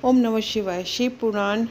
ओम नमः शिवाय। शिव पुराण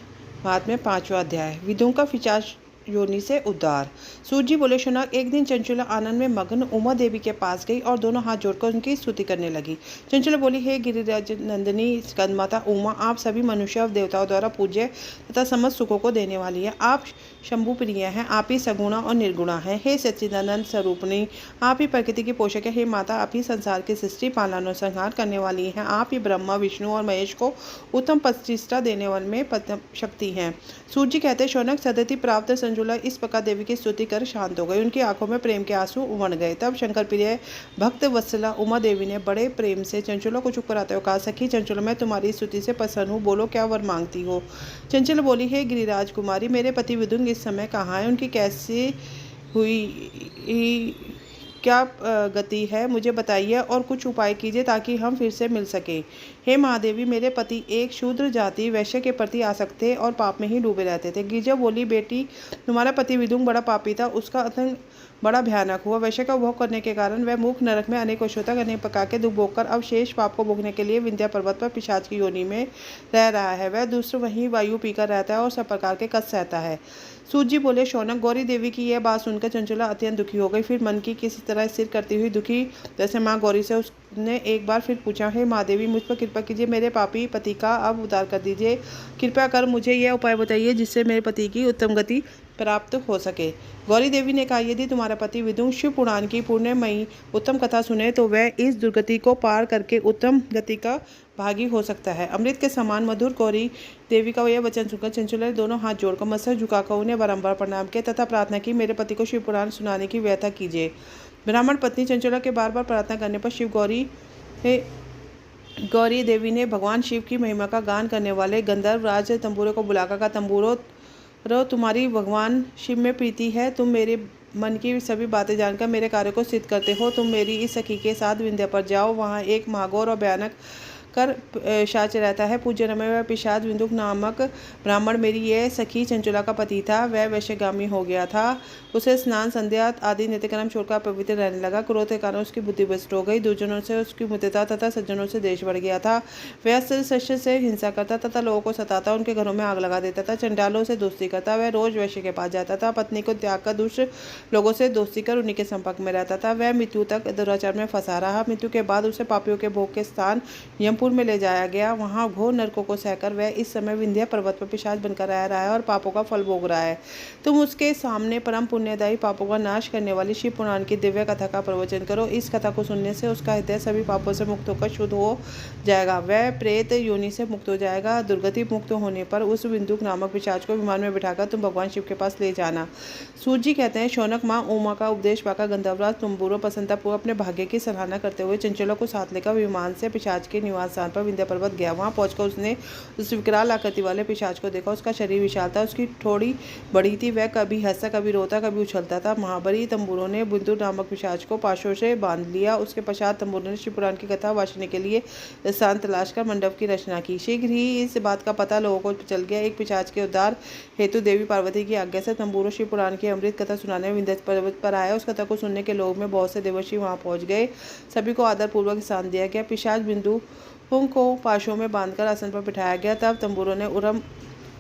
महात्म्य 5वां अध्याय। विदुओं का पिशाच योनि से उद्धार। सूत जी बोले, शौनक, एक दिन चंचुला आनंद में मग्न उमा देवी के पास गई और दोनों हाथ जोड़कर उनकी स्तुति करने लगी। चंचुला बोली, हे गिरिराज नंदिनी स्कंदमाता उमा, आप सभी मनुष्य और देवताओं द्वारा पूज्य तथा समस्त सुखों को देने वाली है। आप शंभु प्रिय हैं, आप ही सगुणा और निर्गुणा हैं। हे सच्चिदानंद स्वरूपिणी, आप ही प्रकृति की पोषक है। हे माता, आप ही संसार की सृष्टि पालन और संहार करने वाली हैं। आप ही ब्रह्मा विष्णु और महेश को उत्तम प्रतिष्ठा देने वाले में शक्ति हैं। सूत जी कहते, शौनक, सदति प्राप्त चंचुला इस प्रकार देवी की स्तुति कर शांत हो गई। उनकी आंखों में प्रेम के आंसू उमड़ गए। तब शंकर प्रिय भक्त वत्सला उमा देवी ने बड़े प्रेम से चंचुला को चुप कराते हुए कहा, सखी चंचुला, मैं तुम्हारी स्तुति से प्रसन्न हूँ, बोलो क्या वर मांगती हो। चंचुला बोली, हे गिरिराज कुमारी, मेरे पति विदुर इस समय कहाँ है, उनकी कैसी हुई क्या गति है, मुझे बताइए और कुछ उपाय कीजिए ताकि हम फिर से मिल सके। हे महादेवी, मेरे पति एक शूद्र जाति वैश्य के प्रति आसक्त थे और पाप में ही डूबे रहते थे। गिरिजा बोली, बेटी, तुम्हारा पति विदुर बड़ा पापी था, उसका आतंक बड़ा भयानक हुआ। वैश्य का उपभोग करने के कारण वह मुख नरक में अनेक वर्षों तक अनेक प्रकार के दुख भोगकर अब शेष पाप को भोगने के लिए विंध्या पर्वत पर पिशाच की योनि में रह रहा है। वह दूसरे वहीं वायु पीकर रहता है और सब प्रकार के कष्ट सहता है। सूत जी बोले, शौनक, गौरी देवी की यह बात सुनकर चंचुला अत्यंत दुखी हो गई। फिर मन की किसी तरह स्थिर करती हुई दुखी जैसे माँ गौरी से उसने एक बार फिर पूछा, हे महादेवी, मुझ पर कृपा कीजिए, मेरे पापी पति का अब उद्धार कर दीजिए। कृपया कर मुझे यह उपाय बताइए जिससे मेरे पति की उत्तम गति प्राप्त हो सके। गौरी देवी ने कहा, यदि तुम्हारा पति विदुर शिव पुराण की पुण्यमयी उत्तम कथा सुने तो वह इस दुर्गति को पार करके उत्तम गति का भागी हो सकता है। अमृत के समान मधुर गौरी देवी का यह वचन सुनकर चंचुला ने दोनों हाथ जोड़कर मस्तक झुकाकर उन्हें बारंबार प्रणाम किया तथा प्रार्थना की, मेरे पति को शिव पुराण सुनाने की व्यथा कीजिए। ब्राह्मण पत्नी चंचुला के बार बार प्रार्थना करने पर शिव गौरी देवी ने भगवान शिव की महिमा का गान करने वाले गंधर्व राज तंबूरे को बुलाकर कहा, तंबूरो, तुम्हारी भगवान शिव में प्रीति है, तुम मेरे मन की सभी बातें जानकर मेरे कार्य को सिद्ध करते हो। तुम मेरी इस सखी के साथ विंध्या पर जाओ, वहाँ एक महाघोर और भयानक कर पिशाच रहता है। पूज्य नमः वह पिशाच विंदुक नामक ब्राह्मण मेरी यह सखी चंचुला का पति था। वह वैश्यगामी हो गया था। उसे स्नान संध्या आदि नित्यक्रम छोड़कर पवित्र रहने लगा। क्रोध के कारण उसकी बुद्धि भ्रष्ट हो गई। दुर्जनों से उसकी मित्रता तथा सज्जनों से द्वेष बढ़ गया था। वह अस्त्र से हिंसा करता तथा लोगों को सताता, उनके घरों में आग लगा देता था, चंडालों से दोस्ती करता। वह रोज वैश्य के पास जाता था, पत्नी को त्याग कर दूसरे लोगों से दोस्ती कर उन्हीं के संपर्क में रहता था। वह मृत्यु तक दुराचार में फंसा रहा। मृत्यु के बाद उसे पापियों के भोग के स्थान यमपुर में ले जाया गया। वहाँ घोर नरकों को सहकर वह इस समय विंध्या पर्वत पर पिशाच बनकर रह रहा है और पापों का फल भोग रहा है। तुम उसके सामने परम पुण्यदायी पापों का नाश करने वाली शिव पुराण की दिव्य कथा का प्रवचन करो। इस कथा को सुनने से उसका हृदय सभी पापों से मुक्त होकर शुद्ध हो जाएगा। वह प्रेत योनि से मुक्त हो जाएगा। दुर्गति मुक्त होने पर उस विंदुक नामक पिशाच को विमान में बिठाकर तुम भगवान शिव के पास ले जाना। सूत जी कहते हैं, शौनक, माँ उमा का उपदेश पाकर गंधर्वराज तुम्बुरो प्रसन्नतापूर्वक अपने भाग्य की सराहना करते हुए चंचुला को साथ लेकर विमान से पिशाच के निवास स्थान पर विंध्या पर्वत गया। वहाँ पहुंचकर उसने उस विकराल आकृति वाले पिशाच को देखा। उसका शरीर विशाल था, उसकी ठोड़ी बड़ी थी। वह कभी हंसता, कभी रोता, कभी उछलता था। महाबली तंबूरों ने विदुर नामक पिशाच को पाशों से बांध लिया। उसके पश्चात तंबूरों ने शिव पुराण की कथा वाचने के लिए स्थान तलाश कर मंडप की रचना की। शीघ्र ही इस बात का पता लोगों को चल गया। एक पिशाच के उद्धार हेतु देवी पार्वती की आज्ञा से तंबूरों शिव पुराण की अमृत कथा सुनाने विंध्य पर्वत पर आया। उस कथा को सुनने के लोग में बहुत से देवर्षि वहां पहुंच गए। सभी को आदरपूर्वक स्थान दिया गया। पिशाच बिंदु को पाशों में बांधकर आसन पर बिठाया गया। तब तंबूरों ने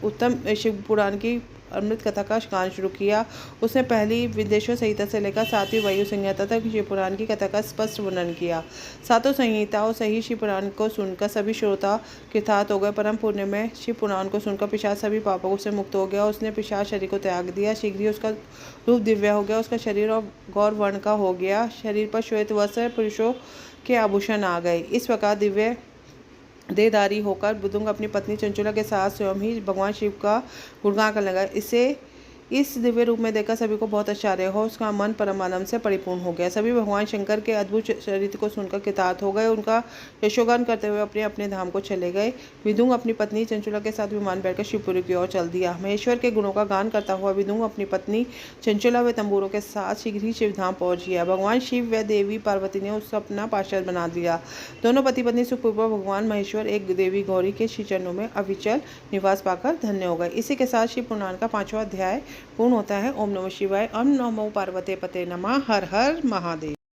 उत्तम शिव पुराण की अमृत कथा का गान शुरू किया। उसने पहली विदेशों संहिता से लेकर 7वीं वायु संहिता तक शिव पुराण की कथा का स्पष्ट वर्णन किया। सातों संहिताओं सही शिव पुराण को सुनकर सभी श्रोता कृतार्थ हो गए। परम पुण्य में शिव पुराण को सुनकर पिशाच सभी पापों से मुक्त हो गया। उसने पिशाच शरीर को त्याग दिया। शीघ्र ही उसका रूप दिव्य हो गया। उसका शरीर और गौर वर्ण का हो गया। शरीर पर श्वेत वस्त्र, पुरुषों के आभूषण आ गए। इस प्रकार दिव्य देहधारी होकर विदुर अपनी पत्नी चंचुला के साथ स्वयं ही भगवान शिव का गुणगान करने लगा। इसे इस दिव्य रूप में देखकर सभी को बहुत आश्चर्य हो। उसका मन परम आनंद से परिपूर्ण हो गया। सभी भगवान शंकर के अद्भुत चरित्र को सुनकर कृतार्थ हो गए। उनका यशोगान करते हुए अपने अपने धाम को चले गए। विदुर अपनी पत्नी चंचुला के साथ विमान बैठकर शिवपुरी की ओर चल दिया। महेश्वर के गुणों का गान करता हुआ विदुर अपनी पत्नी चंचुला व तंबूरों के साथ शीघ्र ही शिवधाम पहुंच गया। भगवान शिव व देवी पार्वती ने उसका अपना पार्षद बना दिया। दोनों पति पत्नी सुखपूर्वक भगवान महेश्वर एक देवी गौरी के श्री चरणों में अविचल निवास पाकर धन्य हो गए। इसी के साथ शिव पुराण का 5वां अध्याय पूर्ण होता है। ओम नमः शिवाय। ओम नमो पार्वते पते नमः। हर हर महादेव।